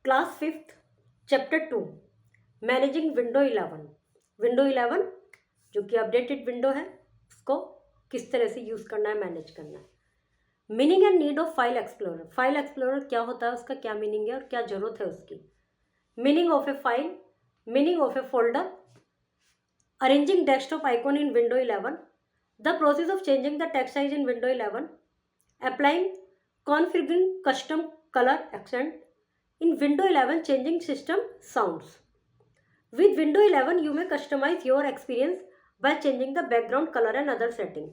Class 5th chapter 2 managing window 11 जो कि updated window है उसको किस तरह से यूज़ करना है, मैनेज करना है। Meaning and need of file explorer क्या होता है, उसका क्या मीनिंग है और क्या ज़रूरत है उसकी। Meaning of a file, meaning of A folder, arranging desktop icon in window 11, the process of changing the text size in window 11, applying configuring custom color accent in window 11, changing system sounds. With window 11 you may customize your experience by changing the background color and other setting.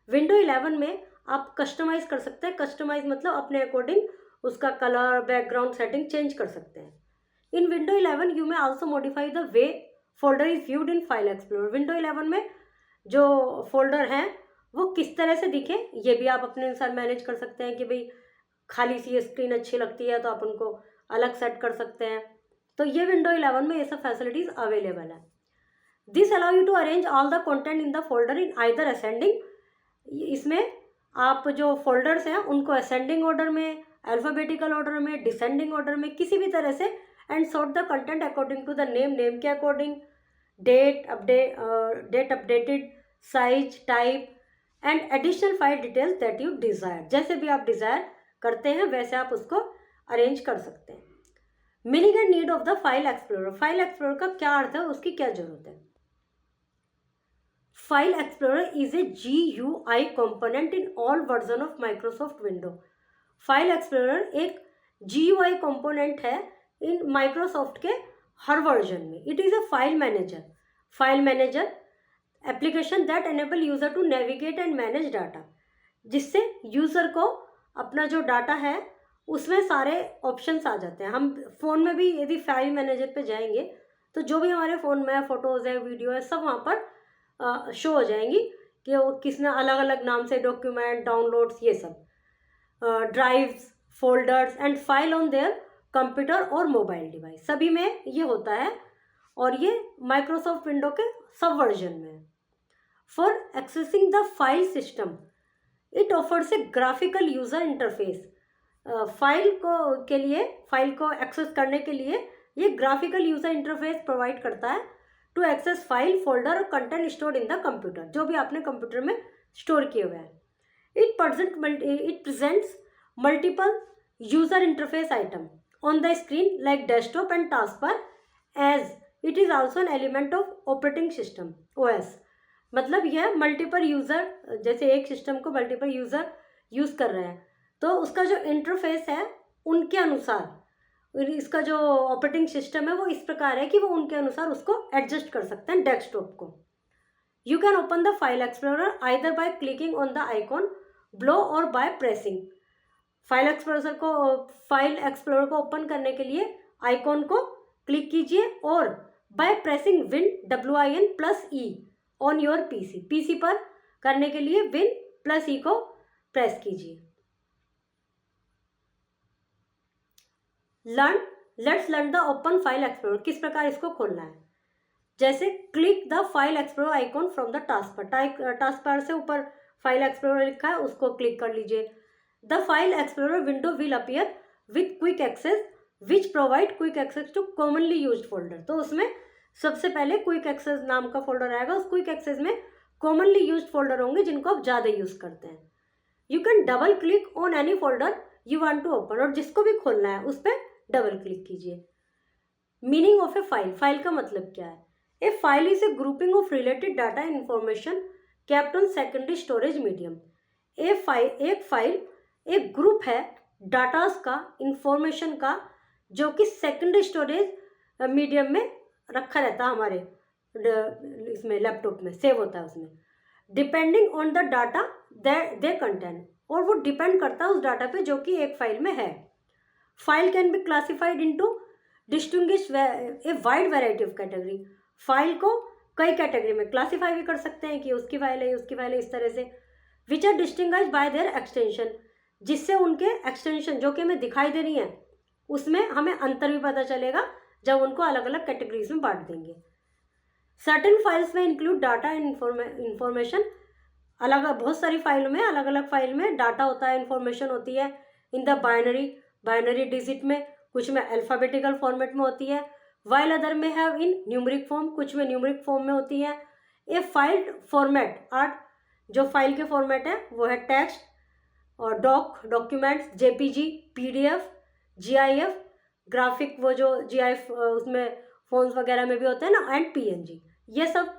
window 11 में आप customise कर सकते हैं। Customise मतलब अपने according उसका colour background setting change कर सकते हैं। इन window 11 you may also modify the way folder is viewed in file explorer. Window 11 में जो फोल्डर हैं वो किस तरह से दिखे ये भी आप अपने अनुसार मैनेज कर सकते हैं कि भाई खाली सी स्क्रीन अच्छी लगती है तो आप उनको अलग सेट कर सकते हैं। तो ये विंडो 11 में ये सब फैसिलिटीज़ अवेलेबल है। This allow you to arrange all the content in the folder in either ascending, इसमें आप जो फोल्डर्स हैं उनको असेंडिंग ऑर्डर में, अल्फ़ाबेटिकल ऑर्डर में, डिसेंडिंग ऑर्डर में, किसी भी तरह से, and sort the content according to the name के according, date updated, size, type and additional file details that you desire. जैसे भी आप डिज़ायर करते हैं वैसे आप उसको अरेंज कर सकते हैं। Meaning and need of the file explorer का क्या अर्थ है, उसकी क्या जरूरत है। File explorer is a GUI component in all version of Microsoft window. File explorer एक GUI कंपोनेंट है इन माइक्रोसॉफ्ट के हर वर्जन में। It is a file manager application that enable user to navigate and manage data, जिससे user को अपना जो data है उसमें सारे ऑप्शंस आ जाते हैं। हम फ़ोन में भी यदि फाइल मैनेजर पे जाएंगे तो जो भी हमारे फ़ोन में फ़ोटोज़ है, वीडियो है, सब वहाँ पर शो हो जाएंगी कि वो किसने अलग अलग नाम से, डॉक्यूमेंट, डाउनलोड्स, ये सब, drives, folders and file on their computer और मोबाइल डिवाइस, सभी में ये होता है और ये माइक्रोसॉफ्ट विंडो के सब वर्जन में है। For accessing the file system it offers A graphical user interface. File को एक्सेस करने के लिए ये ग्राफिकल यूज़र इंटरफेस प्रोवाइड करता है टू एक्सेस फाइल, फोल्डर और content stored in the computer, जो भी आपने कंप्यूटर में स्टोर किए हुए हैं। It presents multiple user interface item on the screen like desktop and taskbar, as it is also an element of operating system OS। मतलब यह मल्टीपल यूज़र, जैसे एक सिस्टम को मल्टीपल यूज़र यूज़ कर रहे हैं तो उसका जो इंटरफेस है उनके अनुसार, इसका जो ऑपरेटिंग सिस्टम है वो इस प्रकार है कि वो उनके अनुसार उसको एडजस्ट कर सकते हैं डेस्कटॉप को। You can open the file explorer either by clicking on the icon blow और बाय प्रेसिंग। फाइल एक्सप्लोरर को ओपन करने के लिए आइकॉन को क्लिक कीजिए और by pressing WIN+E on your PC पर करने के लिए WIN+E को प्रेस कीजिए। Let's learn the open file explorer, किस प्रकार इसको खोलना है। जैसे click the file explorer icon from the task bar से ऊपर फाइल एक्सप्लोरर लिखा है उसको क्लिक कर लीजिए। The file explorer window will appear with quick access which provide quick access to commonly used folder. तो उसमें सबसे पहले क्विक एक्सेस नाम का फोल्डर आएगा। उस क्विक एक्सेस में कॉमनली यूज्ड फोल्डर होंगे जिनको आप ज़्यादा यूज़ करते हैं। You can double click on any folder you want to open, और जिसको भी खोलना है उस पर डबल क्लिक कीजिए। मीनिंग ऑफ ए फाइल का मतलब क्या है। A file is a grouping of related data and information kept on secondary storage medium. एक फाइल एक ग्रुप है डाटास का, इंफॉर्मेशन का, जो कि सेकेंडरी स्टोरेज मीडियम में रखा रहता है, हमारे इसमें लैपटॉप में सेव होता है उसमें, depending on the data they contain, और वो डिपेंड करता है उस डाटा पे जो कि एक फाइल में है। File can be classified into distinguish a wide variety of category. File को कई कैटेगरी में क्लासीफाई भी कर सकते हैं कि उसकी फाइल है, उसकी फाइल है, इस तरह से। Which are distinguish by their extension, जिससे उनके एक्सटेंशन जो कि हमें दिखाई दे रही हैं उसमें हमें अंतर भी पता चलेगा जब उनको अलग अलग कैटेगरीज में बांट देंगे। सर्टेन फाइल्स में इंक्लूड डाटा एंड इंफॉर्मेशन, बहुत सारी फाइलों में अलग अलग फाइल में डाटा होता है, इंफॉर्मेशन होती है। इन द बाइनरी डिजिट में कुछ में अल्फ़ाबेटिकल फॉर्मेट में होती है, वाइल अदर में हैव इन न्यूमरिक फॉर्म, कुछ में न्यूमरिक फॉर्म में होती है। ए फाइल फॉर्मेट आर, जो फाइल के फॉर्मेट है वो है टेक्स्ट और documents, JPG, PDF, GIF, graphic वो जो जीआईएफ उसमें फोन्स वगैरह में भी होते हैं ना, एंड पीएनजी। ये सब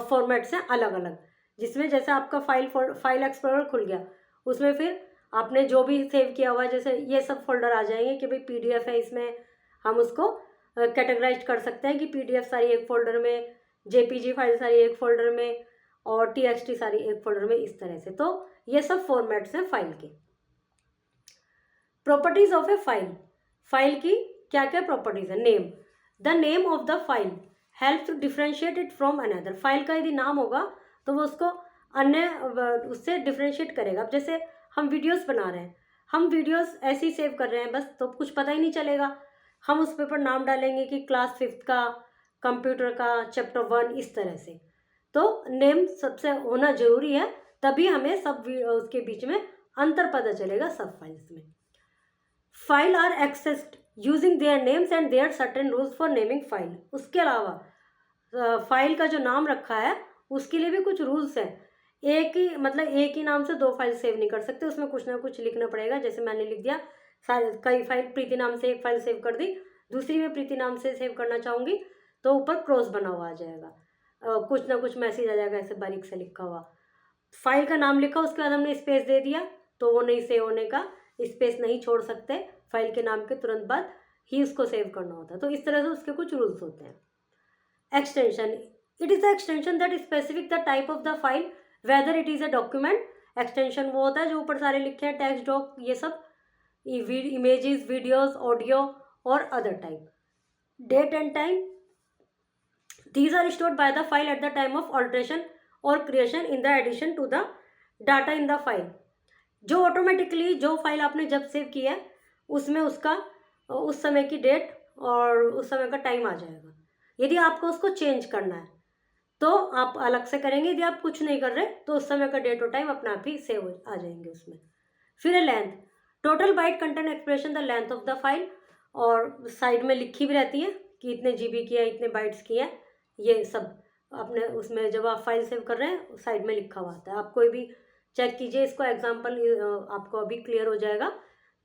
फॉर्मेट्स हैं अलग अलग, जिसमें जैसे आपका फाइल एक्सप्लोरर खुल गया, उसमें फिर आपने जो भी सेव किया हुआ है, जैसे ये सब फोल्डर आ जाएंगे कि भाई पीडीएफ है, इसमें हम उसको कैटेगराइज कर सकते हैं कि पीडीएफ सारी एक फोल्डर में, जेपीजी फाइल सारी एक फोल्डर में, और टीएक्सटी सारी एक फोल्डर में, इस तरह से। तो ये सब फॉर्मेट्स हैं फाइल के। Properties of a file, file की क्या क्या प्रॉपर्टीज है। Name, the name of the file help to differentiate it from another. File का यदि नाम होगा तो वो उसको अन्य उससे डिफ्रेंशिएट करेगा। अब जैसे हम वीडियोस बना रहे हैं, हम वीडियोस ऐसे ही सेव कर रहे हैं बस, तो कुछ पता ही नहीं चलेगा। हम उस पे पर नाम डालेंगे कि क्लास 5th का, कंप्यूटर का, चैप्टर 1, इस तरह से। तो नेम सबसे होना जरूरी है, तभी हमें सब उसके बीच में अंतर पता चलेगा सब फाइल्स में। File are accessed using their names and there certain rules for naming file. उसके अलावा फाइल का जो नाम रखा है उसके लिए भी कुछ रूल्स हैं। एक ही नाम से 2 फाइल सेव नहीं कर सकते, उसमें कुछ ना कुछ लिखना पड़ेगा। जैसे मैंने लिख दिया कई फाइल, प्रीति नाम से एक फाइल सेव कर दी, दूसरी में प्रीति नाम से सेव करना चाहूँगी तो ऊपर क्रॉस बना हुआ आ जाएगा, कुछ ना कुछ मैसेज आ जाएगा ऐसे बारीक से लिखा हुआ। फाइल का नाम लिखा, उसके बाद हमने स्पेस दे दिया तो वो नहीं सेव होने का, स्पेस नहीं छोड़ सकते, फाइल के नाम के तुरंत बाद ही उसको सेव करना होता है। तो इस तरह से उसके कुछ रूल्स होते हैं। Extension, it is the extension that specific the type of the file whether it is a document. Extension वो होता है जो ऊपर सारे लिखे हैं, टेक्स्ट, डॉक, ये सब, इमेजेस, वीडियोस, ऑडियो और other type. Date and time, these are stored by the file at the time of alteration or creation in the addition to the data in the file। जो automatically जो file आपने जब save की है उसमें उसका उस समय की डेट और उस समय का टाइम आ जाएगा। यदि आपको उसको चेंज करना है तो आप अलग से करेंगे, यदि आप कुछ नहीं कर रहे तो उस समय का डेट और टाइम अपने आप ही सेव आ जाएंगे उसमें। फिर है length, total byte content expression the length of the file, और साइड में लिखी भी रहती है कि इतने जीबी की है, इतने बाइट्स की है, ये सब अपने उसमें जब आप फाइल सेव कर रहे हैं साइड में लिखा हुआ आता है। आप कोई भी चेक कीजिए इसको, एग्जांपल आपको अभी क्लियर हो जाएगा।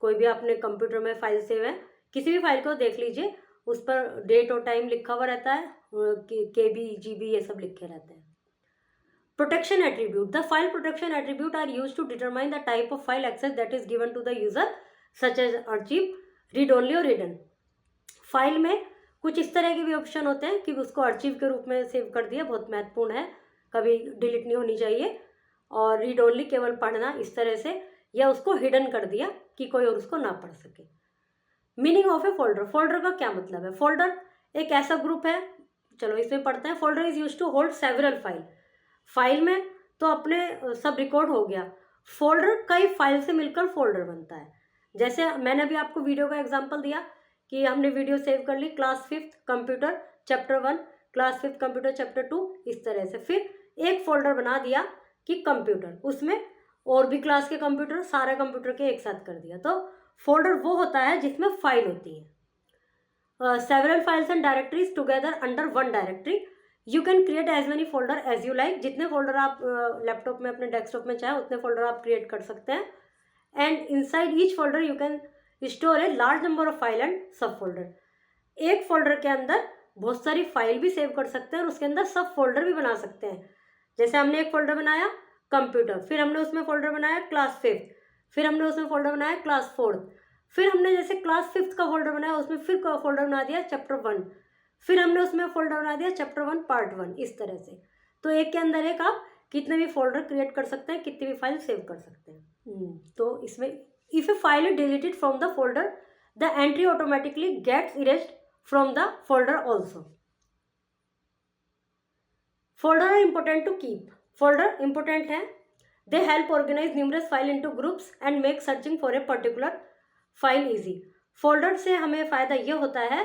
कोई भी आपने कंप्यूटर में फाइल सेव है, किसी भी फाइल को देख लीजिए, उस पर डेट और टाइम लिखा हुआ रहता है, KB, GB ये सब लिखे रहते हैं। Protection attribute, the file protection attribute are used to determine the type of file access that is given to the user, such as archive, read only और रिडन। फाइल में कुछ इस तरह के भी ऑप्शन होते हैं कि उसको आर्चिव के रूप में सेव कर दिया, बहुत महत्वपूर्ण है, कभी डिलीट नहीं होनी चाहिए, और रीड ओनली केवल पढ़ना इस तरह से, या उसको हिडन कर दिया कि कोई और उसको ना पढ़ सके। Meaning of A folder, folder का क्या मतलब है। फोल्डर एक ऐसा ग्रुप है, चलो इसमें पढ़ते हैं। Folder is use to hold several file, file में तो अपने सब रिकॉर्ड हो गया, फोल्डर कई फाइल से मिलकर फोल्डर बनता है। जैसे मैंने अभी आपको वीडियो का एग्जांपल दिया कि हमने वीडियो सेव कर ली, class 5th computer chapter 1, class 5th computer chapter 2, इस तरह से। फिर एक फोल्डर बना दिया कि कंप्यूटर, उसमें और भी क्लास के कंप्यूटर, सारे कंप्यूटर के एक साथ कर दिया। तो फोल्डर वो होता है जिसमें फाइल होती है। Several files and directories together under one directory, you can create as many folder as you like. जितने फोल्डर आप लैपटॉप में अपने डेस्कटॉप में चाहे उतने फोल्डर आप क्रिएट कर सकते हैं। And inside each folder you can store a large number of file and सब फोल्डर। एक फोल्डर के अंदर बहुत सारी फाइल भी सेव कर सकते हैं और उसके अंदर सब फोल्डर भी बना सकते हैं। जैसे हमने एक फोल्डर बनाया कंप्यूटर, फिर हमने उसमें फोल्डर बनाया क्लास 5th, फिर हमने उसमें फोल्डर बनाया क्लास 4th, फिर हमने जैसे क्लास 5th का फोल्डर बनाया उसमें फिर फोल्डर बना दिया चैप्टर 1, फिर हमने उसमें फोल्डर बना दिया चैप्टर 1 पार्ट 1, इस तरह से। तो एक के अंदर एक आप कितने भी फोल्डर क्रिएट कर सकते हैं, कितनी भी फाइल सेव कर सकते हैं। तो इसमें if a file is deleted from the folder, the entry automatically gets erased from the folder also. Folder are important to keep. Folder important है, they help organize numerous file into groups and make searching for a particular file easy. Folder से हमें फ़ायदा ये होता है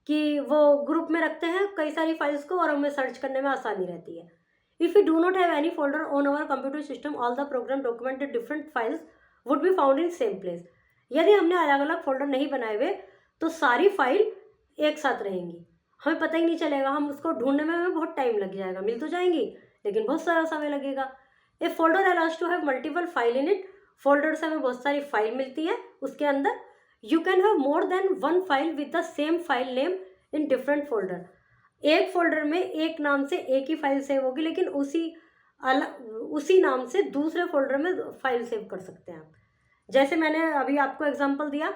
कि वो group में रखते हैं कई सारी फाइल्स को और हमें सर्च करने में आसानी रहती है। If we do not have any folder on our computer system, all the program documented different files would be found in same place. यदि हमने अलग अलग फोल्डर नहीं बनाए हुए तो सारी फाइल एक साथ रहेंगी, हमें पता ही नहीं चलेगा, हम उसको ढूंढने में हमें बहुत टाइम लग जाएगा, मिल तो जाएंगी लेकिन बहुत सारा समय लगेगा। A folder allows to have multiple file in it, folder से हमें बहुत सारी फाइल मिलती है उसके अंदर। You can have more than one file with the same file name in different folder, एक फोल्डर में एक नाम से एक ही फाइल सेव होगी लेकिन उसी नाम से दूसरे फोल्डर में फाइल सेव कर सकते हैं आप। जैसे मैंने अभी आपको एग्जांपल दिया,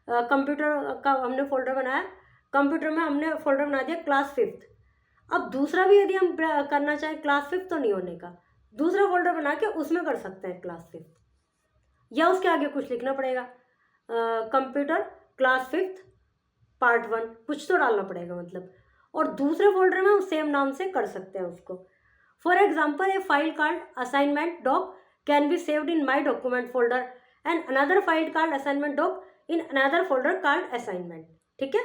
कंप्यूटर का हमने फोल्डर बनाया, कंप्यूटर में हमने फोल्डर बना दिया क्लास 5th। अब दूसरा भी यदि हम करना चाहें क्लास 5th तो नहीं होने का, दूसरा फोल्डर बना के उसमें कर सकते हैं क्लास 5th, या उसके आगे कुछ लिखना पड़ेगा, कंप्यूटर क्लास 5th पार्ट 1 कुछ तो डालना पड़ेगा मतलब, और दूसरे फोल्डर में उस सेम नाम से कर सकते हैं उसको। For example a file called assignment doc can be saved in my document folder and another file called assignment doc in another folder called assignment. ठीक है,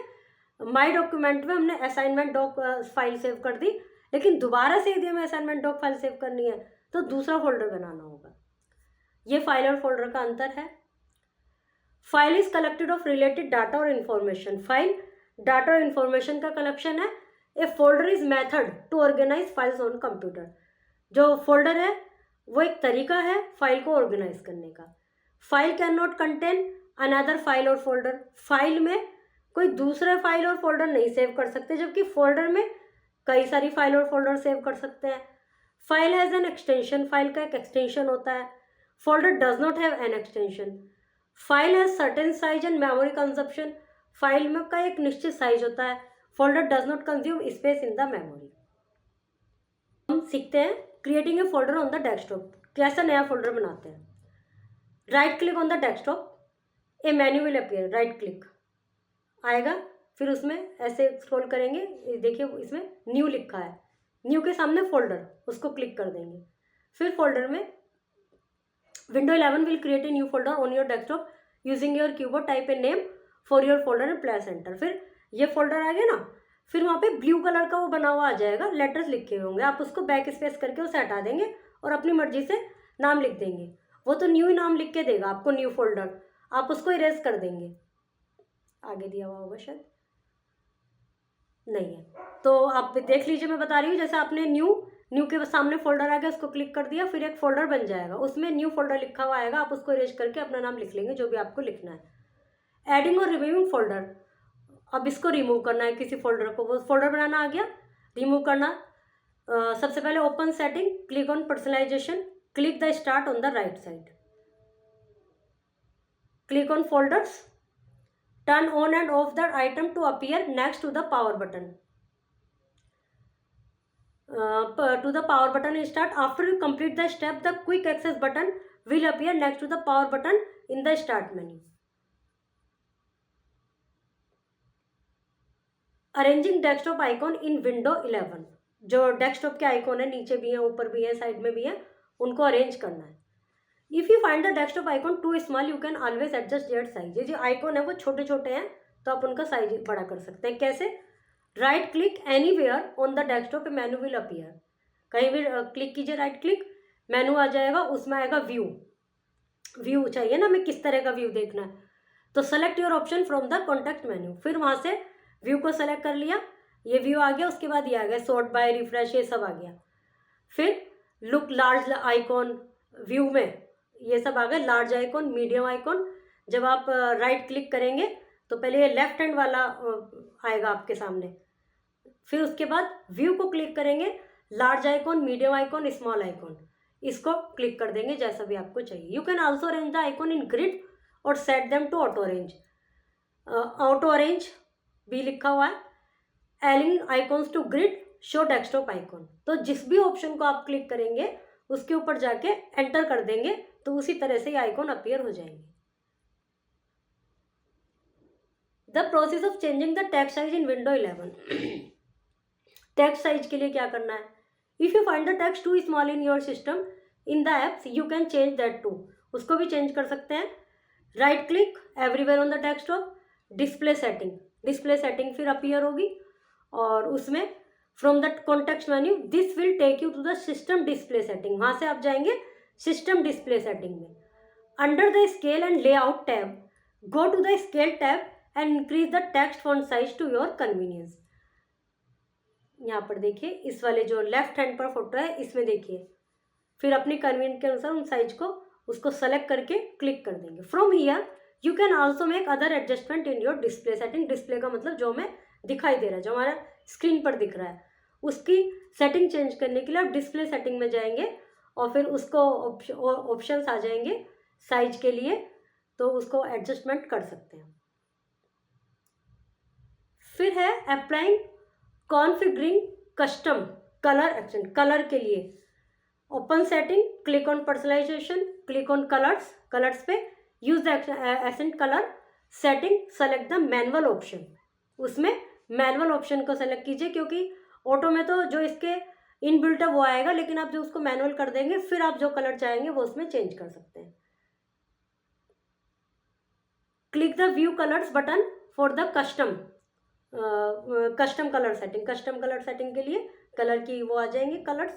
माई डॉक्यूमेंट में हमने असाइनमेंट डॉक फाइल सेव कर दी, लेकिन दोबारा से यदि हमें असाइनमेंट डॉक फाइल सेव करनी है तो दूसरा फोल्डर बनाना होगा। ये फाइल और फोल्डर का अंतर है। File is collected of related data और इन्फॉर्मेशन, फाइल डाटा और इन्फॉर्मेशन का कलेक्शन है। A folder is method to organize files on computer, जो फोल्डर है वो एक तरीका है फाइल को ऑर्गेनाइज करने का। File can not contain another file और फोल्डर, फाइल में कोई दूसरा फाइल और फोल्डर नहीं सेव कर सकते, जबकि फोल्डर में कई सारी फाइल और फोल्डर सेव कर सकते हैं। File has an extension, file का एक एक्सटेंशन होता है। Folder does not have an extension. File has certain size and memory consumption, file में का एक निश्चित साइज होता है। Folder does not consume space in the memory. हम सीखते हैं creating a folder on the desktop, कैसा नया फोल्डर बनाते हैं। Right click on the desktop, A menu will appear, right click आएगा, फिर उसमें ऐसे स्क्रॉल करेंगे, देखिए इसमें न्यू लिखा है, न्यू के सामने फोल्डर, उसको क्लिक कर देंगे। फिर फोल्डर में window 11 will create a new folder on your desktop using your keyboard, type a name for your folder and press enter. फिर ये फोल्डर आ गया ना, फिर वहाँ पे ब्लू कलर का वो बना हुआ आ जाएगा, लेटर्स लिखे हुए होंगे, आप उसको बैक स्पेस करके उसे हटा देंगे और अपनी मर्जी से नाम लिख देंगे। वो तो न्यू नाम लिख के देगा आपको, न्यू फोल्डर, आप उसको इरेज कर देंगे। आगे दिया हुआ होगा शायद, नहीं है तो आप देख लीजिए, मैं बता रही हूँ। जैसे आपने न्यू के सामने फोल्डर आ गया, उसको क्लिक कर दिया, फिर एक फोल्डर बन जाएगा, उसमें न्यू फोल्डर लिखा हुआ आएगा, आप उसको इरेज करके अपना नाम लिख लेंगे जो भी आपको लिखना है। एडिंग और रिमूविंग फोल्डर, अब इसको रिमूव करना है किसी फोल्डर को, वो फोल्डर बनाना आ गया, रिमूव करना। सबसे पहले open setting, click on personalisation, click the start on the right side, click on folders, turn on and off the item to appear next to the power button. To the power button is start. After you complete the step, the quick access button will appear next to the power button in the start menu. Arranging desktop icon in window 11, जो desktop के icon है नीचे भी है, ऊपर भी है, side में भी है, उनको अरेंज करना है। If you find the desktop icon too small, you can always adjust their size. ये जो आइकॉन है वो छोटे छोटे हैं तो आप उनका साइज बड़ा कर सकते हैं। कैसे? Right click anywhere on the desktop, menu will appear, कहीं भी क्लिक कीजिए, राइट क्लिक, मेनू आ जाएगा, उसमें आएगा व्यू। व्यू चाहिए ना हमें, किस तरह का व्यू देखना है, तो select your option from the contact menu, फिर वहाँ से व्यू को सेलेक्ट कर लिया, ये व्यू आ गया। उसके बाद ये आ गया सॉर्ट बाय, रिफ्रेश, ये सब आ गया। फिर लुक लार्ज आइकॉन, व्यू में ये सब आ गए, लार्ज आइकॉन, मीडियम आइकॉन। जब आप राइट क्लिक करेंगे तो पहले ये लेफ्ट हैंड वाला आएगा आपके सामने, फिर उसके बाद व्यू को क्लिक करेंगे, large icon, medium icon, small icon, इसको क्लिक कर देंगे जैसा भी आपको चाहिए। You can also arrange the icon in grid और set them to auto arrange. Auto arrange भी लिखा हुआ है, एलिंग icons to grid, show desktop icon, तो जिस भी ऑप्शन को आप क्लिक करेंगे उसके ऊपर जाके एंटर कर देंगे तो उसी तरह से ये आइकॉन अपीयर हो जाएंगे। The process of changing the text size in window 11, text size के लिए क्या करना है? If you find the text too small in your system in the apps, you can change that to, उसको भी चेंज कर सकते हैं। Right click everywhere on the desktop, display setting, display setting फिर अपीयर होगी और उसमें from the context menu this will take you to the system display setting, वहाँ से आप जाएंगे सिस्टम डिस्प्ले सेटिंग में। Under the scale and layout tab, go to the scale tab and increase the text font size to your convenience. यहाँ पर देखिए, इस वाले जो लेफ्ट हैंड पर फोटो है इसमें देखिए, फिर अपनी कन्वीनियंस के अनुसार उन साइज को उसको सेलेक्ट करके क्लिक कर देंगे. From here you can also make other adjustment in your display setting. Display का मतलब जो हमें दिखाई दे रहा है, जो हमारा स्क्रीन पर दिख रहा है, उसकी सेटिंग चेंज करने के लिए आप डिस्प्ले सेटिंग में जाएंगे और फिर उसको ऑप्शंस आ जाएंगे साइज के लिए, तो उसको एडजस्टमेंट कर सकते हैं. फिर है applying configuring custom colour action. Colour के लिए open setting, click on personalisation, click on colours. Colours पे use the accent colour setting, select the manual option. उसमें मैनुअल ऑप्शन को सेलेक्ट कीजिए, क्योंकि ऑटो में तो जो इसके इनबिल्ट है वो आएगा, लेकिन आप जो उसको मैनुअल कर देंगे फिर आप जो कलर चाहेंगे वो उसमें चेंज कर सकते हैं. Click the view colours button for the custom colour setting. Custom colour setting के लिए कलर की वो आ जाएंगे कलर्स,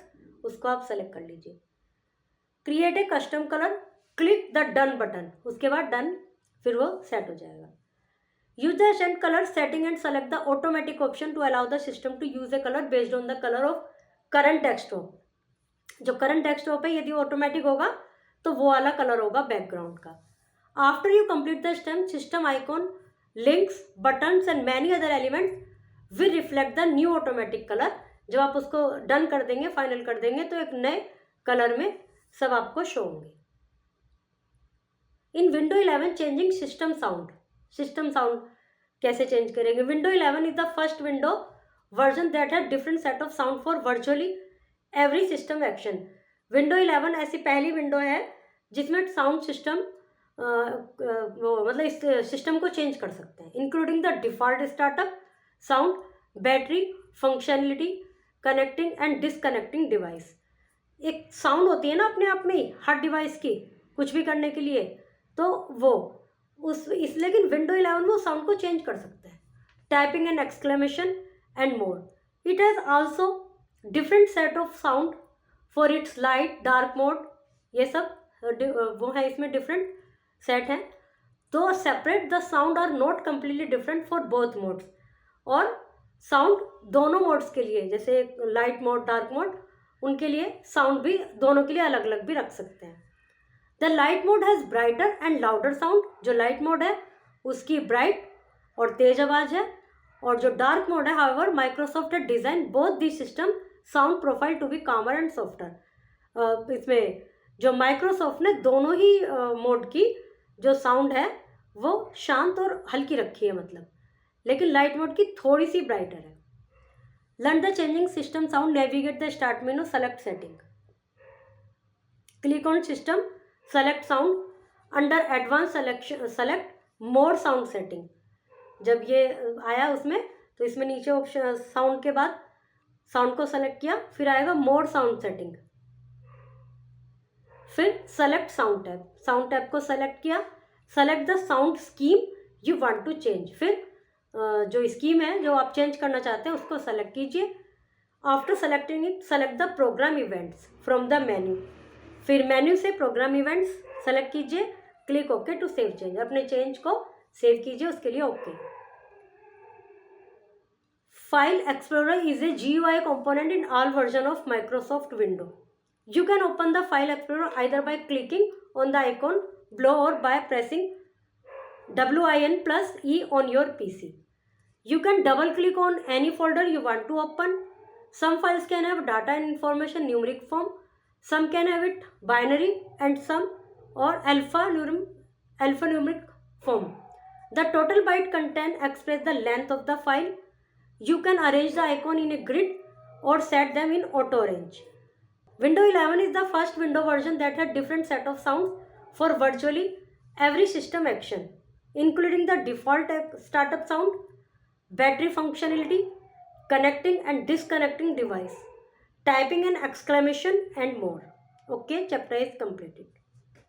उसको आप सेलेक्ट कर लीजिए. Create a custom colour, click the done button. उसके बाद डन, फिर वो सेट हो जाएगा. Use the accent colour setting and select the automatic option to allow the system to use a colour based on the colour of current desktop. जो current desktop है यदि automatic होगा तो वो वाला कलर होगा बैकग्राउंड का. After you complete the step, system icon, links, buttons and many other elements will reflect the new automatic colour. जब आप उसको डन कर देंगे, फाइनल कर देंगे, तो एक नए कलर में सब आपको शो होंगे. इन window 11 changing system sound. System sound कैसे चेंज करेंगे? Window 11 is the first window version that have different set of sound for virtually every system action. Window 11 ऐसी पहली विंडो है जिसमें साउंड सिस्टम मतलब इस सिस्टम को चेंज कर सकते हैं, including the default startup sound, battery functionality, connecting and disconnecting device. एक साउंड होती है ना अपने आप में ही हर डिवाइस की, कुछ भी करने के लिए, तो वो लेकिन विंडो 11 वो साउंड को चेंज कर सकते हैं. Typing and exclamation and more. It has also different set of sound for its light dark mode. ये सब वो है, इसमें डिफरेंट सेट हैं. तो separate the sound are not completely different for both modes. और साउंड दोनों मोड्स के लिए, जैसे लाइट मोड, डार्क मोड, उनके लिए साउंड भी दोनों के लिए अलग अलग भी रख सकते हैं. The light mode has brighter and louder sound. जो लाइट मोड है उसकी ब्राइट और तेज आवाज़ है, और जो डार्क मोड है, however Microsoft has design both the system sound profile to be calmer and softer. इसमें जो माइक्रोसॉफ्ट ने दोनों ही मोड की जो साउंड है वो शांत और हल्की रखी है, मतलब, लेकिन लाइट मोड की थोड़ी सी ब्राइटर है. Learn the changing system sound, navigate the start menu, select setting. Click on system, select sound, under advance selection select more sound setting. जब ये आया उसमें, तो इसमें नीचे ऑप्शन साउंड के बाद साउंड को सेलेक्ट किया, फिर आएगा मोर साउंड सेटिंग, फिर select sound tab. Sound tab को सेलेक्ट किया, select the sound scheme you want to change. फिर जो स्कीम है जो आप चेंज करना चाहते हैं उसको सेलेक्ट कीजिए. After selecting it, select the program events from the menu. फिर मेन्यू से प्रोग्राम इवेंट्स सेलेक्ट कीजिए, click okay to save change. अपने चेंज को सेव कीजिए, उसके लिए okay. File explorer is a GUI component in all version of Microsoft Windows. You can open the file explorer either by clicking on the icon below or by pressing WIN+E on your PC. You can double click on any folder you want to open. Some files can have data and information numeric form, some can have it binary, and some or alphanumeric form. The total byte content express the length of the file. You can arrange the icon in a grid or set them in auto arrange. Windows 11 is the first window version that had different set of sounds for virtually every system action, including the default startup sound, battery functionality, connecting and disconnecting device, typing and exclamation, and more. Okay, chapter is completed.